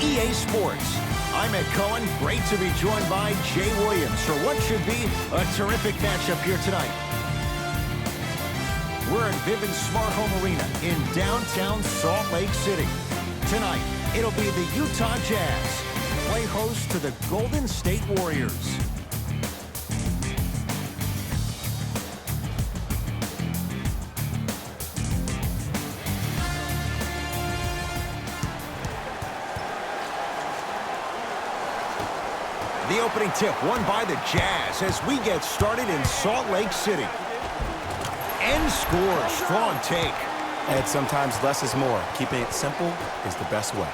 EA Sports. I'm Ed Cohen. Great to be joined by Jay Williams for what should be a terrific matchup here tonight. We're in Vivint Smart Home Arena in downtown Salt Lake City. Tonight, it'll be the Utah Jazz play host to the Golden State Warriors. The opening tip won by the Jazz as we get started in Salt Lake City. End score, strong take. And sometimes less is more. Keeping it simple is the best way.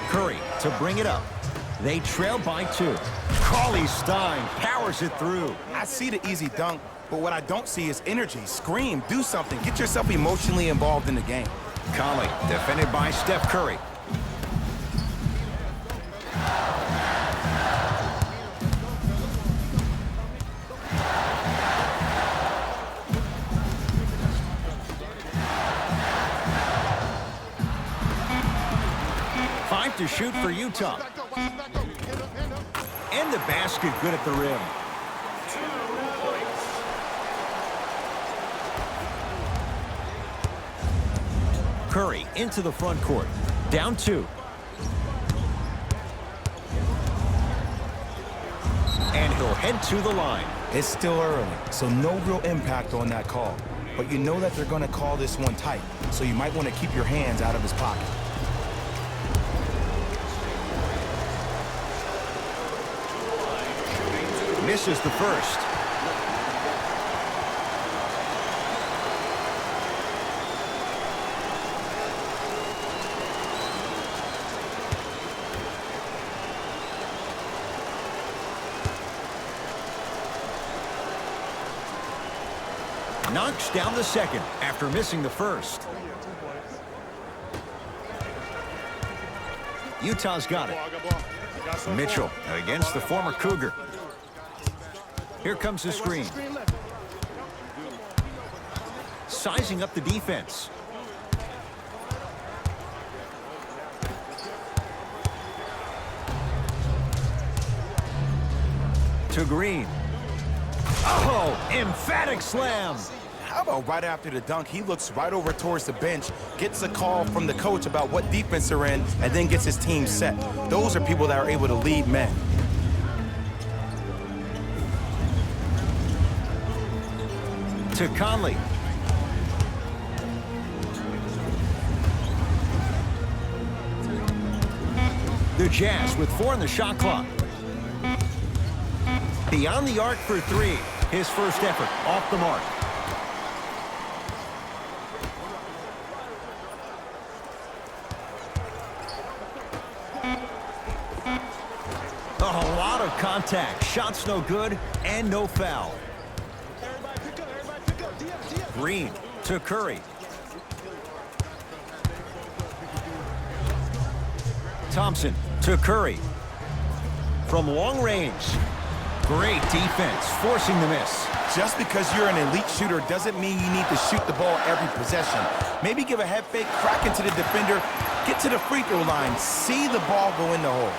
Curry to bring it up. They trail by 2. Cauley-Stein powers it through. I see the easy dunk, but what I don't see is energy. Scream, do something. Get yourself emotionally involved in the game. Conley defended by Steph Curry. Five to shoot for Utah. And the basket good at the rim. Curry into the front court. Down 2. And he'll head to the line. It's still early, so no real impact on that call. But you know that they're going to call this one tight, so you might want to keep your hands out of his pocket. Misses the first. Knocks down the second after missing the first. Utah's got it. Mitchell against the former Cougar. Here comes the screen. Sizing up the defense. To Green. Oh, emphatic slam. How about right after the dunk, he looks right over towards the bench, gets a call from the coach about what defense they're in, and then gets his team set. Those are people that are able to lead men. To Conley. The Jazz with 4 on the shot clock. Beyond the arc for 3. His first effort off the mark. A lot of contact. Shots no good and no foul. Green to Curry. Thompson to Curry. From long range. Great defense, forcing the miss. Just because you're an elite shooter doesn't mean you need to shoot the ball every possession. Maybe give a head fake, crack into the defender, get to the free throw line, see the ball go in the hole.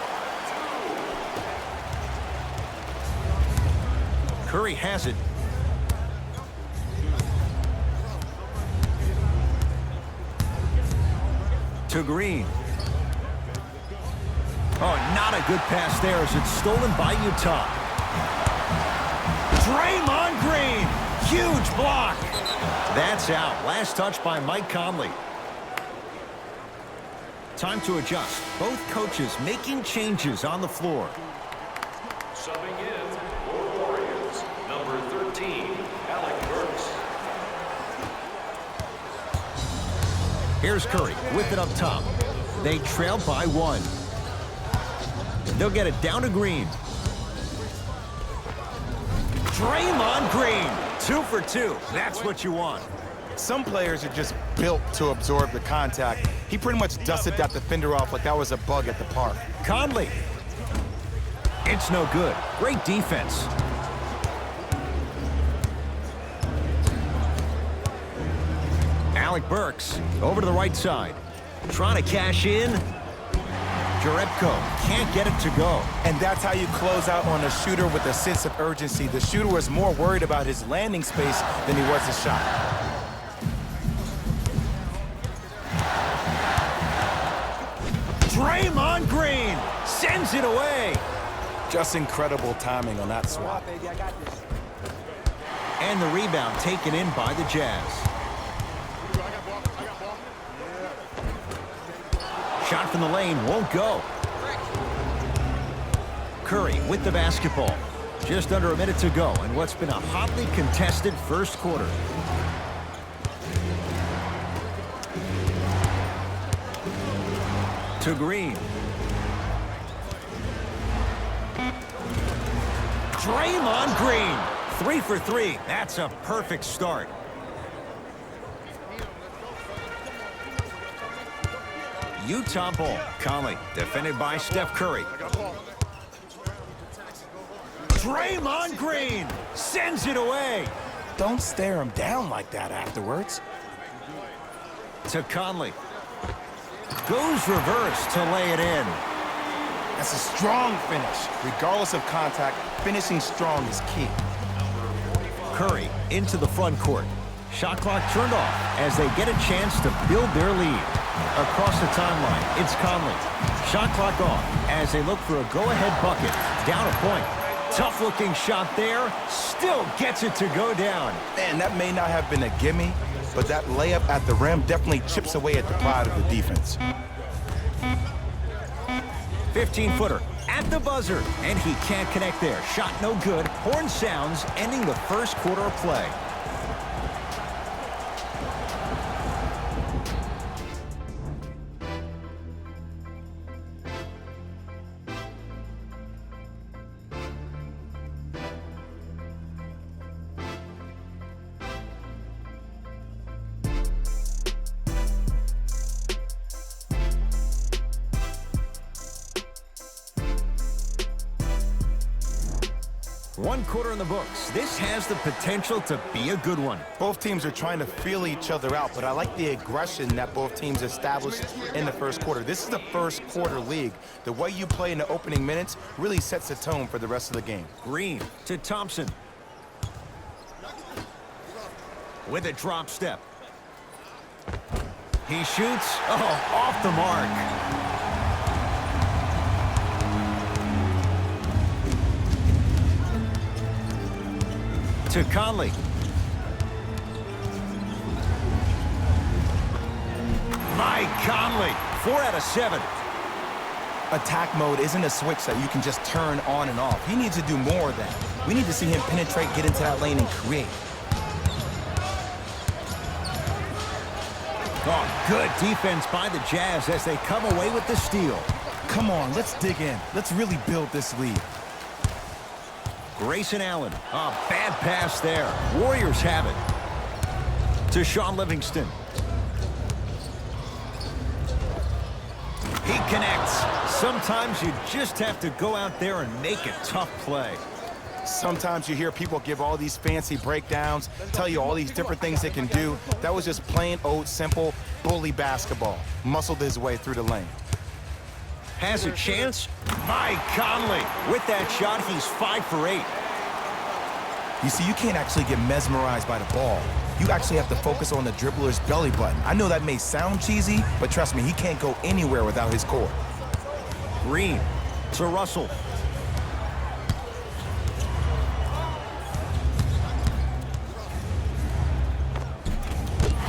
Curry has it. To Green. Oh, not a good pass there as it's stolen by Utah. Draymond Green. Huge block. That's out. Last touch by Mike Conley. Time to adjust. Both coaches making changes on the floor. Subbing in for Warriors, number 13, Alec Burks. Here's Curry with it up top. They trail by 1. They'll get it down to Green. Draymond Green, 2 for 2. That's what you want. Some players are just built to absorb the contact. He pretty much dusted that defender off like that was a bug at the park. Conley. It's no good. Great defense. Alec Burks over to the right side. Trying to cash in. Jerebko can't get it to go. And that's how you close out on a shooter with a sense of urgency. The shooter was more worried about his landing space than he was his shot. Draymond Green sends it away. Just incredible timing on that swap. And the rebound taken in by the Jazz. Shot from the lane won't go. Curry with the basketball. Just under a minute to go in what's been a hotly contested first quarter. To Green. Draymond Green. 3 for 3. That's a perfect start. Utah ball. Conley defended by Steph Curry. Draymond Green sends it away. Don't stare him down like that afterwards. To Conley. Goes reverse to lay it in. That's a strong finish. Regardless of contact, finishing strong is key. Curry into the front court. Shot clock turned off as they get a chance to build their lead. Across the timeline, it's Conley. Shot clock off as they look for a go-ahead bucket. Down a point. Tough-looking shot there. Still gets it to go down. Man, that may not have been a gimme, but that layup at the rim definitely chips away at the pride of the defense. 15-footer at the buzzer, and he can't connect there. Shot no good. Horn sounds, ending the first quarter of play. One quarter in the books. This has the potential to be a good one. Both teams are trying to feel each other out, but I like the aggression that both teams established in the first quarter. This is the first quarter league. The way you play in the opening minutes really sets the tone for the rest of the game. Green to Thompson. With a drop step. He shoots. Oh, off the mark. To Conley. Mike Conley, 4 out of 7. Attack mode isn't a switch that you can just turn on and off. He needs to do more of that. We need to see him penetrate, get into that lane, and create. Oh, good defense by the Jazz as they come away with the steal. Come on, let's dig in. Let's really build this lead. Grayson Allen. A bad pass there. Warriors have it. To Shaun Livingston. He connects. Sometimes you just have to go out there and make a tough play. Sometimes you hear people give all these fancy breakdowns, tell you all these different things they can do. That was just plain old simple bully basketball. Muscled his way through the lane. Has a chance. Mike Conley. With that shot, he's 5 for 8. You see, you can't actually get mesmerized by the ball. You actually have to focus on the dribbler's belly button. I know that may sound cheesy, but trust me, he can't go anywhere without his core. Green to Russell.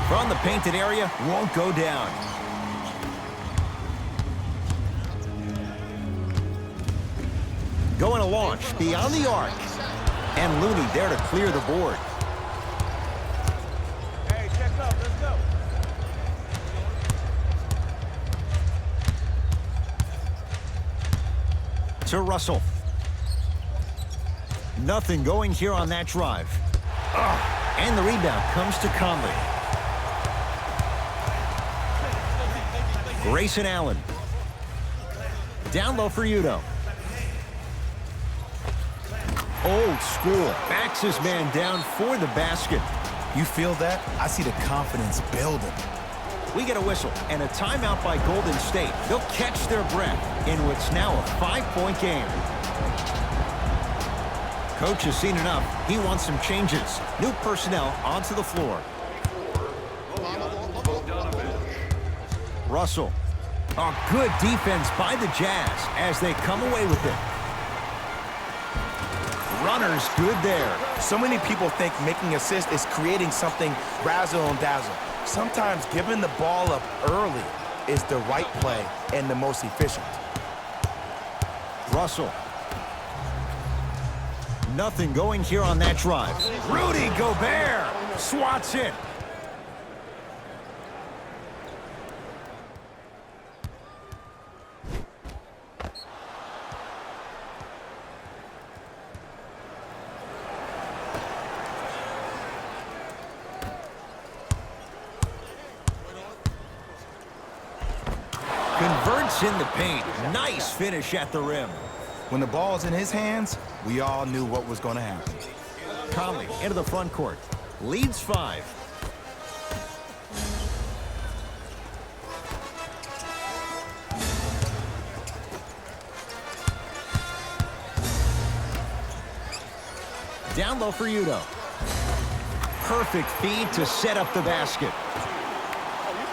From the painted area, won't go down. Going to launch beyond the arc. And Looney there to clear the board. Hey, check up, let's go. To Russell. Nothing going here on that drive. And the rebound comes to Conley. Grayson Allen. Down low for Udo. Old school. Backs his man down for the basket. You feel that? I see the confidence building. We get a whistle and a timeout by Golden State. They'll catch their breath in what's now a 5-point game. Coach has seen enough. He wants some changes. New personnel onto the floor. Russell. A good defense by the Jazz as they come away with it. Runner's good there. So many people think making assists is creating something razzle and dazzle. Sometimes giving the ball up early is the right play and the most efficient. Russell. Nothing going here on that drive. Rudy Gobert swats it. Converts in the paint. Nice finish at the rim. When the ball's in his hands, we all knew what was going to happen. Conley into the front court. Leads 5. Down low for Udo. Perfect feed to set up the basket.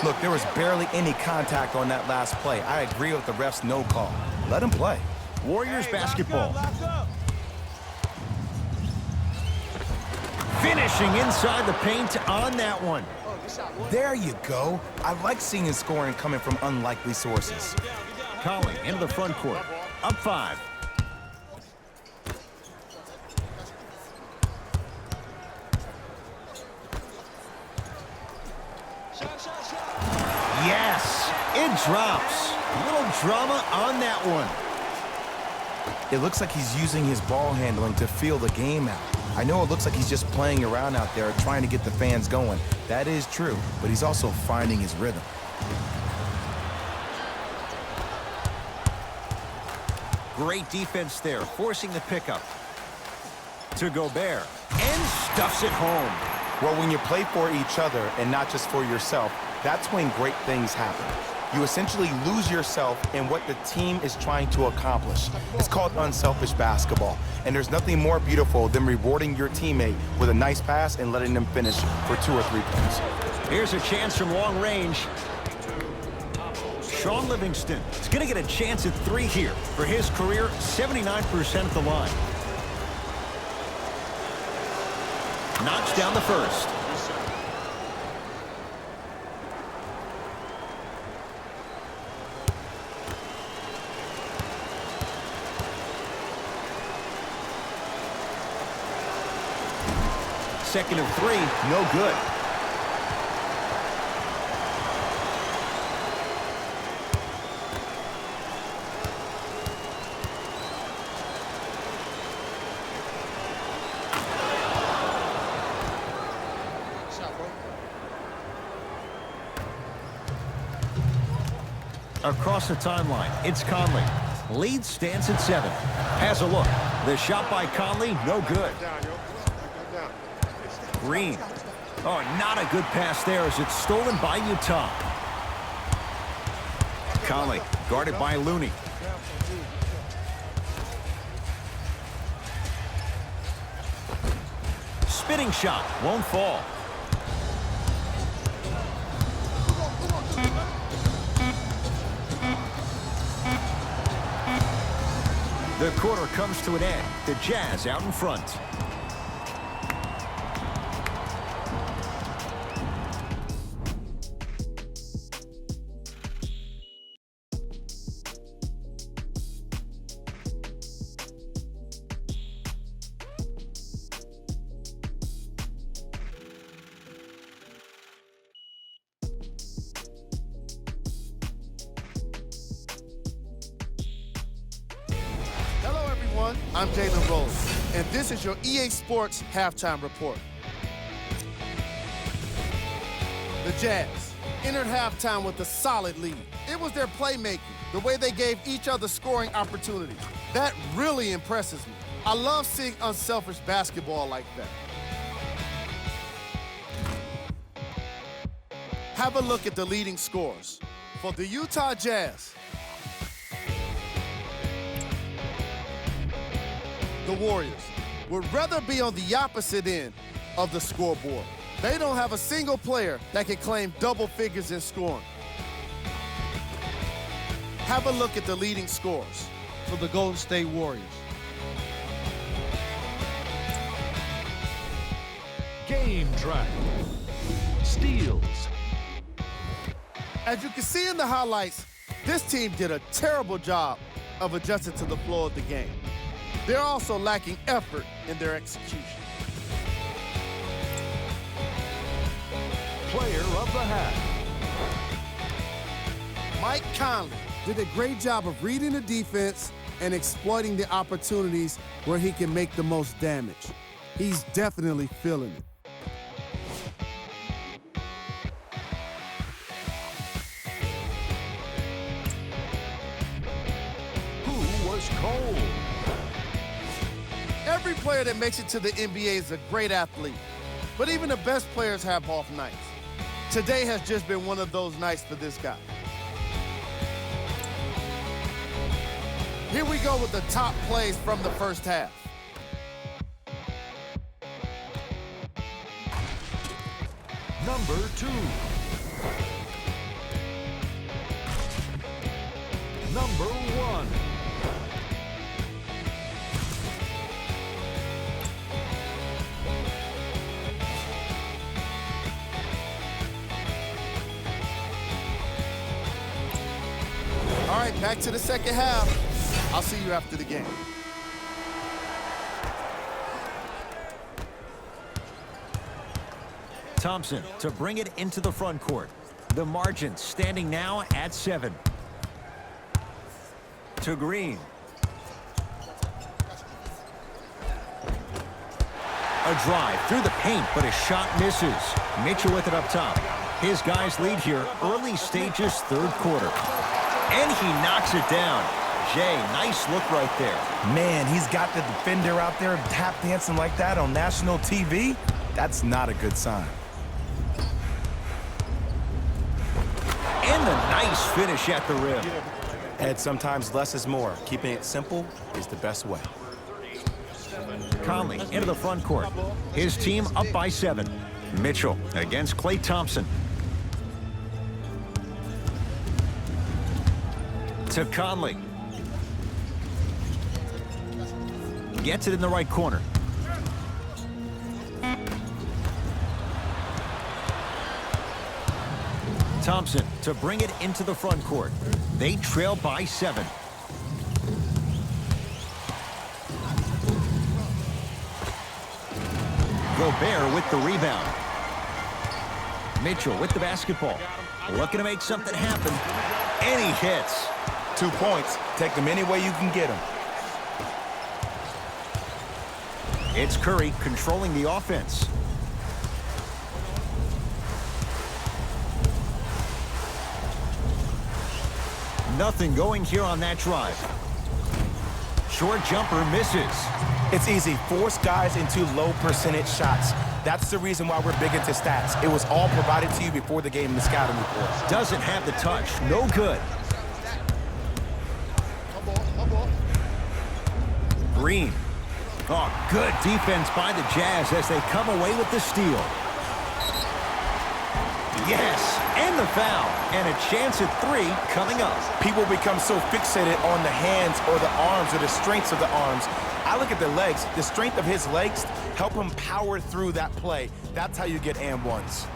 Look, there was barely any contact on that last play. I agree with the ref's no call. Let him play. Warriors basketball. Finishing inside the paint on that one. There you go. I like seeing his scoring coming from unlikely sources. Conley into the front court. Up 5. Yes, it drops. A little drama on that one. It looks like he's using his ball handling to feel the game out. I know it looks like he's just playing around out there trying to get the fans going. That is true, but he's also finding his rhythm. Great defense there, forcing the pickup. To Gobert, and stuffs it home. Well, when you play for each other and not just for yourself, that's when great things happen. You essentially lose yourself in what the team is trying to accomplish. It's called unselfish basketball, and there's nothing more beautiful than rewarding your teammate with a nice pass and letting them finish for 2 or 3 points. Here's a chance from long range. Sean Livingston is going to get a chance at 3 here. For his career, 79% at the line. Knocks down the first. Second of 3, no good. Across the timeline, it's Conley. Lead stands at 7. Has a look. The shot by Conley, no good. Green. Oh, not a good pass there as it's stolen by Utah. Conley guarded by Looney. Spinning shot, won't fall. The quarter comes to an end. The Jazz out in front. I'm Jalen Rose, and this is your EA Sports Halftime Report. The Jazz entered halftime with a solid lead. It was their playmaking, the way they gave each other scoring opportunities. That really impresses me. I love seeing unselfish basketball like that. Have a look at the leading scores. For the Utah Jazz, the Warriors would rather be on the opposite end of the scoreboard. They don't have a single player that can claim double figures in scoring. Have a look at the leading scores for the Golden State Warriors. Game track. Steals. As you can see in the highlights, this team did a terrible job of adjusting to the flow of the game. They're also lacking effort in their execution. Player of the half. Mike Conley did a great job of reading the defense and exploiting the opportunities where he can make the most damage. He's definitely feeling it. Who was cold? Every player that makes it to the NBA is a great athlete, but even the best players have off nights. Today has just been one of those nights for this guy. Here we go with the top plays from the first half. Number 2. Number 1. All right, back to the second half. I'll see you after the game. Thompson to bring it into the front court. The margin standing now at 7. To Green. A drive through the paint, but a shot misses. Mitchell with it up top. His guys lead here, early stages, third quarter. And he knocks it down. Jay, nice look right there. Man, he's got the defender out there tap dancing like that on national TV. That's not a good sign. And the nice finish at the rim. Ed, sometimes less is more. Keeping it simple is the best way. Conley into the front court. His team up by 7. Mitchell against Klay Thompson. To Conley. Gets it in the right corner. Thompson to bring it into the front court. They trail by 7. Gobert with the rebound. Mitchell with the basketball. Looking to make something happen. And he hits. 2 points. Take them any way you can get them. It's Curry controlling the offense. Nothing going here on that drive. Short jumper misses. It's easy. Force guys into low percentage shots. That's the reason why we're big into stats. It was all provided to you before the game in the scouting report. Doesn't have the touch. No good. Green. Oh, good defense by the Jazz as they come away with the steal. Yes, and the foul. And a chance at 3 coming up. People become so fixated on the hands or the arms or the strengths of the arms. I look at the legs. The strength of his legs help him power through that play. That's how you get and ones.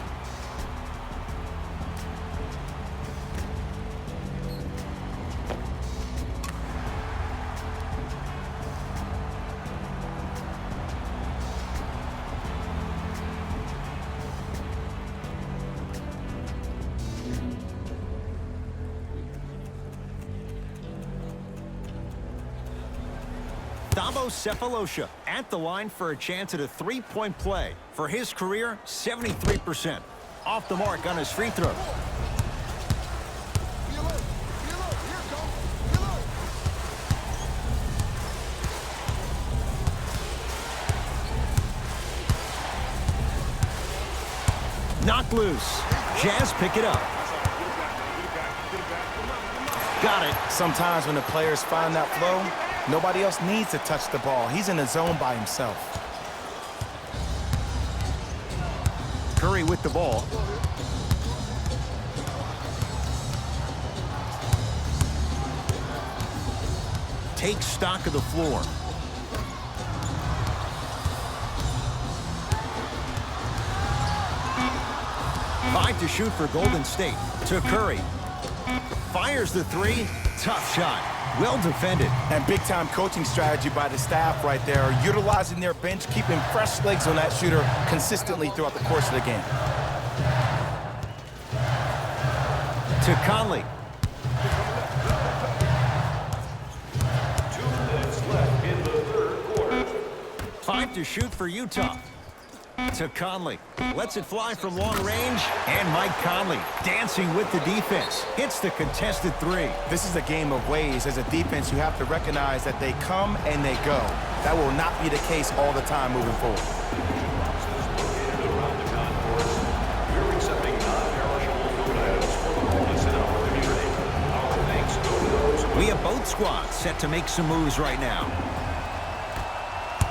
Cephalosha at the line for a chance at a 3-point play. For his career, 73%. Off the mark on his free throw. Knocked loose. Jazz pick it up. Got it. Sometimes when the players find that flow, nobody else needs to touch the ball. He's in the zone by himself. Curry with the ball. Take stock of the floor. Five to shoot for Golden State. To Curry. Fires the three. Tough shot. Well defended. And big-time coaching strategy by the staff right there, utilizing their bench, keeping fresh legs on that shooter consistently throughout the course of the game. To Conley. 2 minutes left in the third quarter. 5 to shoot for Utah. To Conley. Lets it fly from long range. And Mike Conley dancing with the defense. Hits the contested three. This is a game of ways. As a defense, you have to recognize that they come and they go. That will not be the case all the time moving forward. Located around the concourse. We're accepting non-perishable food items for the homeless in our community. Our thanks go to those who We have both squads set to make some moves right now.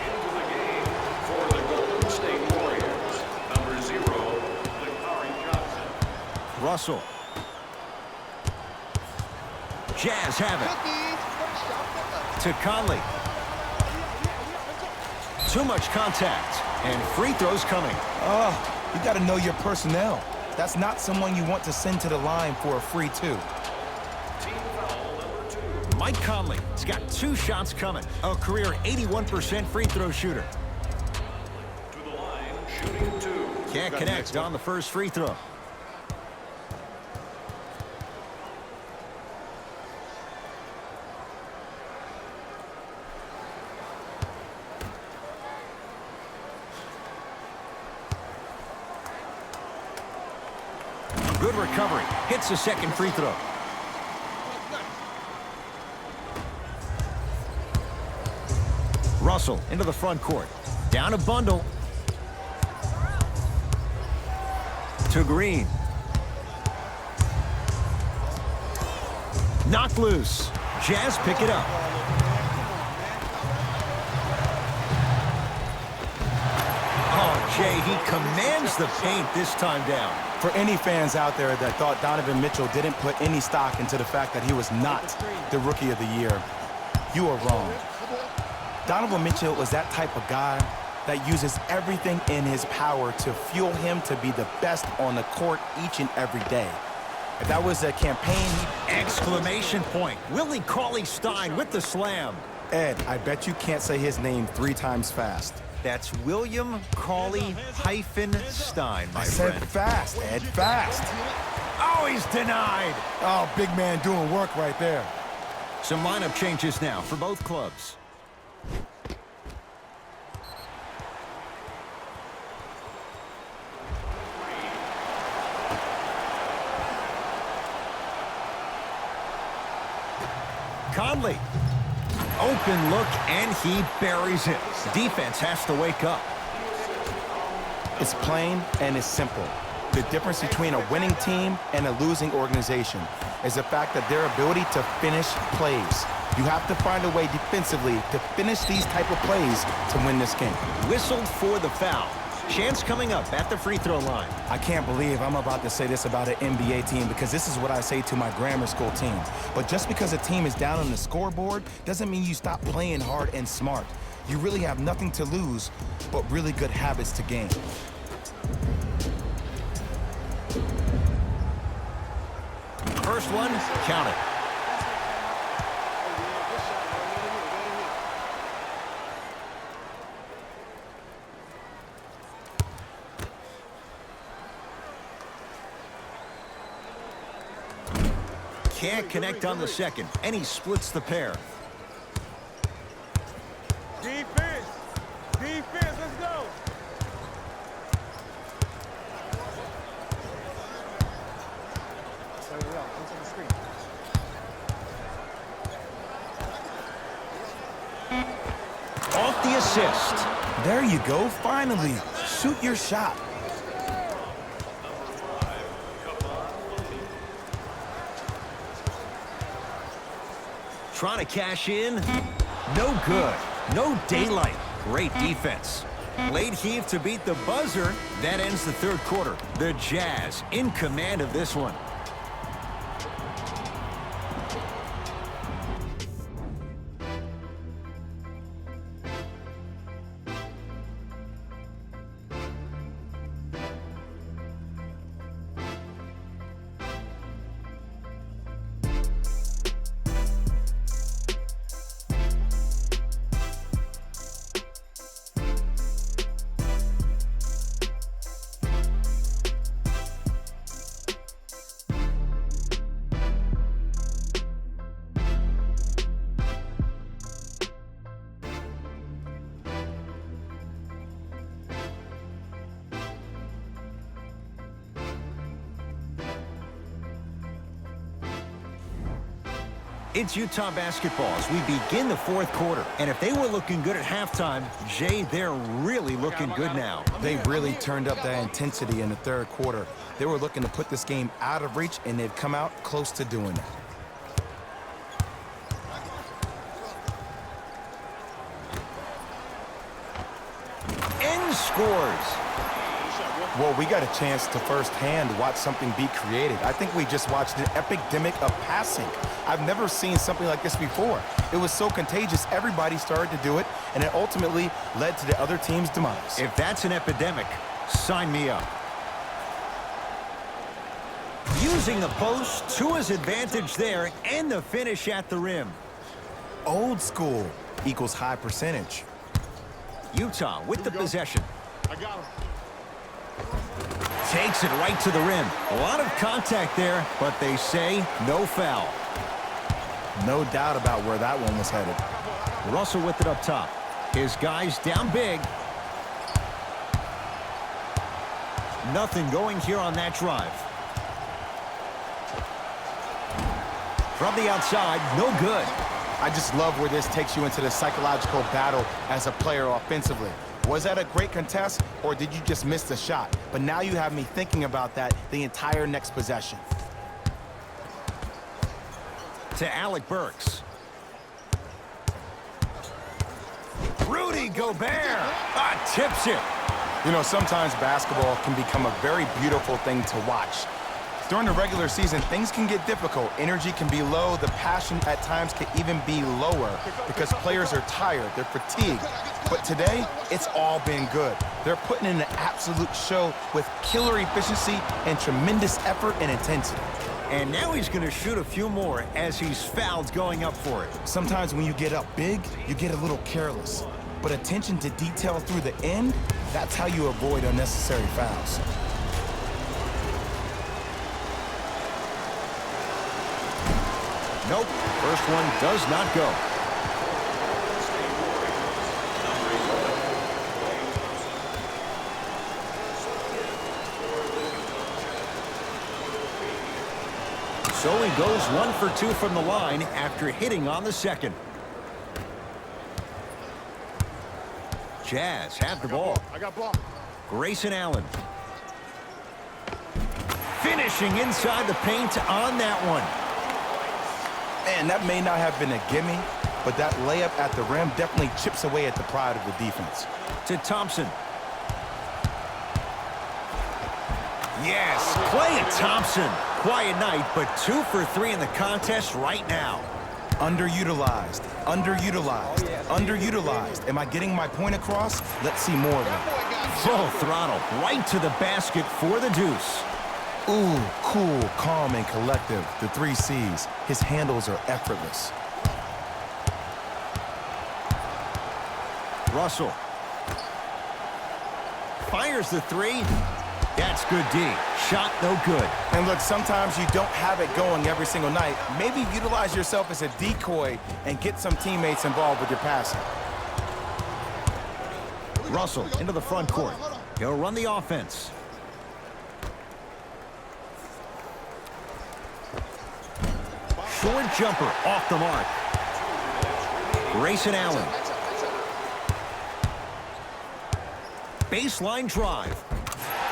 into the game for the Golden State Warriors. Number 0, Lakari Johnson. Russell. Jazz have it. To Conley. Too much contact. And free throws coming. You got to know your personnel. That's not someone you want to send to the line for a free two. Team foul number 2. Mike Conley has got 2 shots coming. A career 81% free throw shooter. To the line, shooting 2. Can't connect on the first free throw. Good recovery. Hits the second free throw. Russell into the front court. Down a bundle. To Green. Knocked loose. Jazz pick it up. Oh, Jay, he commands the paint this time down. For any fans out there that thought Donovan Mitchell didn't put any stock into the fact that he was not the Rookie of the Year, you are wrong. Donovan Mitchell was that type of guy that uses everything in his power to fuel him to be the best on the court each and every day. If that was a campaign, Exclamation point. Willie Cauley-Stein with the slam. Ed, I bet you can't say his name 3 times fast. That's William Cauley-Stein, my I said friend. fast, Ed, fast. Oh, he's denied. Oh, big man doing work right there. Some lineup changes now for both clubs. Conley. Open look, and he buries it. Defense has to wake up. It's plain and it's simple. The difference between a winning team and a losing organization is the fact that their ability to finish plays. You have to find a way defensively to finish these type of plays to win this game. Whistled for the foul. Chance coming up at the free throw line. I can't believe I'm about to say this about an NBA team because this is what I say to my grammar school team. But just because a team is down on the scoreboard doesn't mean you stop playing hard and smart. You really have nothing to lose, but really good habits to gain. First one, count it. Can't connect on the second, and he splits the pair. Defense! Defense, let's go! Off the assist. There you go, finally. Shoot your shot. Trying to cash in. No good. No daylight. Great defense. Late heave to beat the buzzer. That ends the third quarter. The Jazz in command of this one. It's Utah basketball as we begin the fourth quarter. And if they were looking good at halftime, Jay, they're really looking good now. They really turned up that intensity in the third quarter. They were looking to put this game out of reach, and they've come out close to doing it. And scores. Well, we got a chance to firsthand watch something be created. I think we just watched an epidemic of passing. I've never seen something like this before. It was so contagious, everybody started to do it, and it ultimately led to the other team's demise. If that's an epidemic, sign me up. Using the post to his advantage there, and the finish at the rim. Old school equals high percentage. Utah with the possession. I got him. Takes it right to the rim. A lot of contact there, but they say no foul. No doubt about where that one was headed. Russell with it up top. His guys down big. Nothing going here on that drive. From the outside, no good. I just love where this takes you into the psychological battle as a player offensively. Was that a great contest, or did you just miss the shot? But now you have me thinking about that the entire next possession. To Alec Burks. Rudy Gobert tips it. You know, sometimes basketball can become a very beautiful thing to watch. During the regular season, things can get difficult. Energy can be low. The passion at times can even be lower because players are tired. They're fatigued. But today, it's all been good. They're putting in an absolute show with killer efficiency and tremendous effort and intensity. And now he's going to shoot a few more as he's fouled going up for it. Sometimes when you get up big, you get a little careless. But attention to detail through the end, that's how you avoid unnecessary fouls. Nope, first one does not go. So he goes 1 for 2 from the line after hitting on the second. Jazz have the ball. I got ball. Grayson Allen. Finishing inside the paint on that one. Man, that may not have been a gimme, but that layup at the rim definitely chips away at the pride of the defense. To Thompson. Yes, Klay Thompson. Quiet night, but 2 for 3 in the contest right now. Underutilized, underutilized, underutilized. Am I getting my point across? Let's see more of it. Full throttle, right to the basket for the deuce. Ooh, cool, calm, and collective. The 3 C's. His handles are effortless. Russell. Fires the 3. That's good D. Shot no good. And look, sometimes you don't have it going every single night. Maybe utilize yourself as a decoy and get some teammates involved with your passing. Russell into the front court. He'll run the offense. Short jumper off the mark. Grayson Allen. Baseline drive.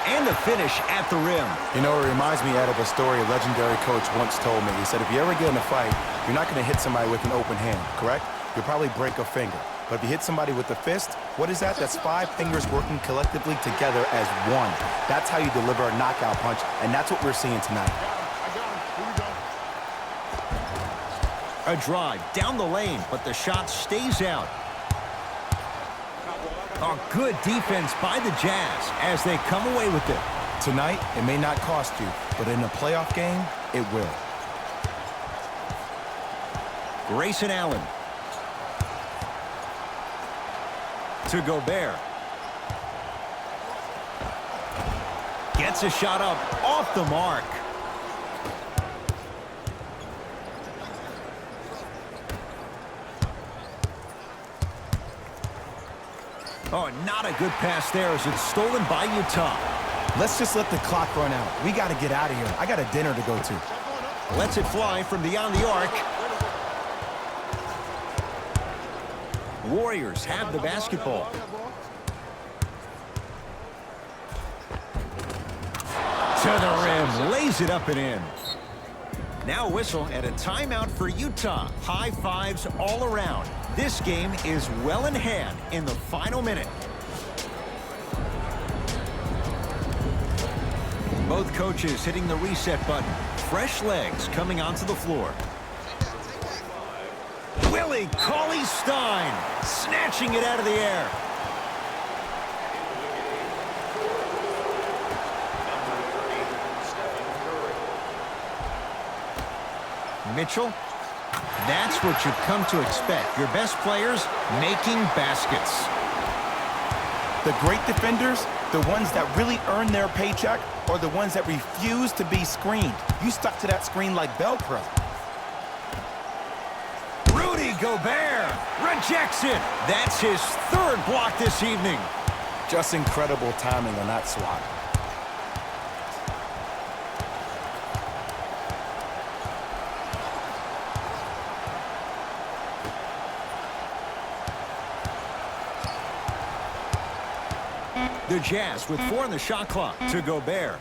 And the finish at the rim. You know, it reminds me, Ed, of a story a legendary coach once told me. He said, if you ever get in a fight, you're not going to hit somebody with an open hand, correct? You'll probably break a finger. But if you hit somebody with a fist, what is that? That's 5 fingers working collectively together as one. That's how you deliver a knockout punch, and that's what we're seeing tonight. A drive down the lane, but the shot stays out. A good defense by the Jazz as they come away with it. Tonight, it may not cost you, but in a playoff game, it will. Grayson Allen. To Gobert. Gets a shot up off the mark. Oh, not a good pass there as it's stolen by Utah. Let's just let the clock run out. We got to get out of here. I got a dinner to go to. Lets it fly from beyond the arc. Warriors have the basketball. To the rim, lays it up and in. Now a whistle and a timeout for Utah. High fives all around. This game is well in hand in the final minute. Both coaches hitting the reset button. Fresh legs coming onto the floor. Willie Cauley-Stein snatching it out of the air. Mitchell, that's what you've come to expect. Your best players making baskets. The great defenders, the ones that really earn their paycheck, or the ones that refuse to be screened. You stuck to that screen like Velcro. Rudy Gobert rejects it. That's his 3rd block this evening. Just incredible timing on that swat. The Jazz with 4 on the shot clock to Gobert.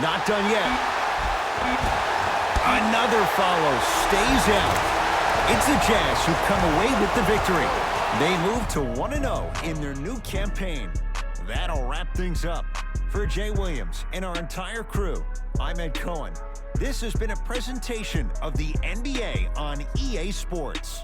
Not done yet. Another follow, stays out. It's the Jazz who come away with the victory. They move to 1-0 in their new campaign. That'll wrap things up. For Jay Williams and our entire crew, I'm Ed Cohen. This has been a presentation of the NBA on EA Sports.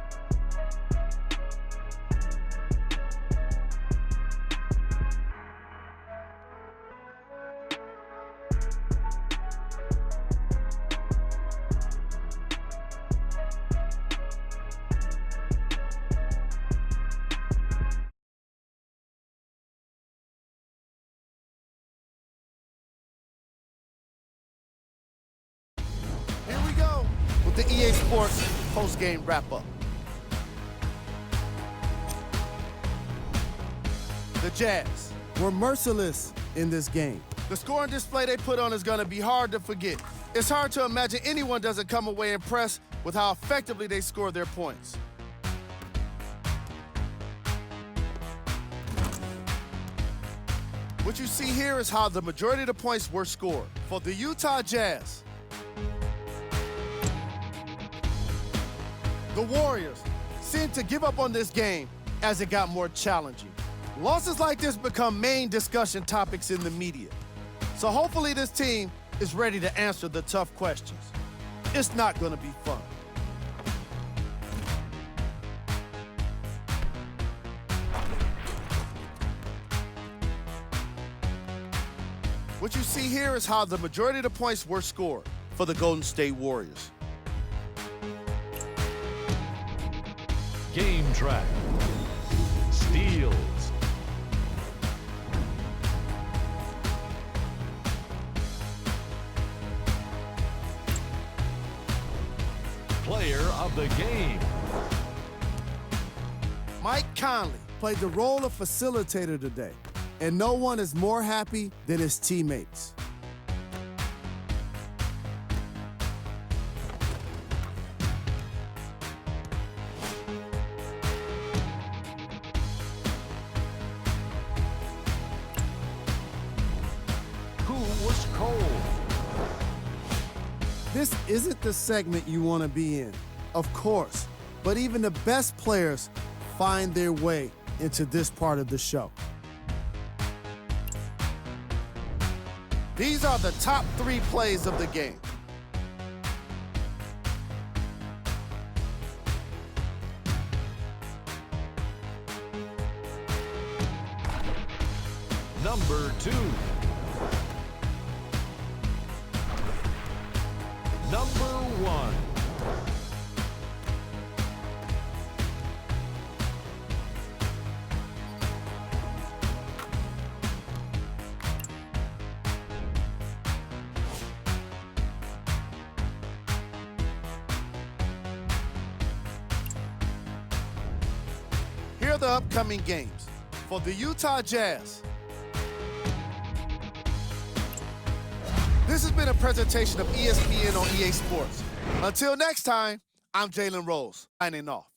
Here we go with the EA Sports post-game wrap-up. The Jazz were merciless in this game. The scoring display they put on is going to be hard to forget. It's hard to imagine anyone doesn't come away impressed with how effectively they score their points. What you see here is how the majority of the points were scored. For the Utah Jazz, the Warriors seemed to give up on this game as it got more challenging. Losses like this become main discussion topics in the media. So hopefully this team is ready to answer the tough questions. It's not going to be fun. What you see here is how the majority of the points were scored for the Golden State Warriors. Game track. Steals. Player of the game. Mike Conley played the role of facilitator today, and no one is more happy than his teammates. This isn't the segment you want to be in, of course, but even the best players find their way into this part of the show. These are the top 3 plays of the game. Number 2. Number 1. Here are the upcoming games. For the Utah Jazz, this has been a presentation of ESPN on EA Sports. Until next time, I'm Jalen Rose, signing off.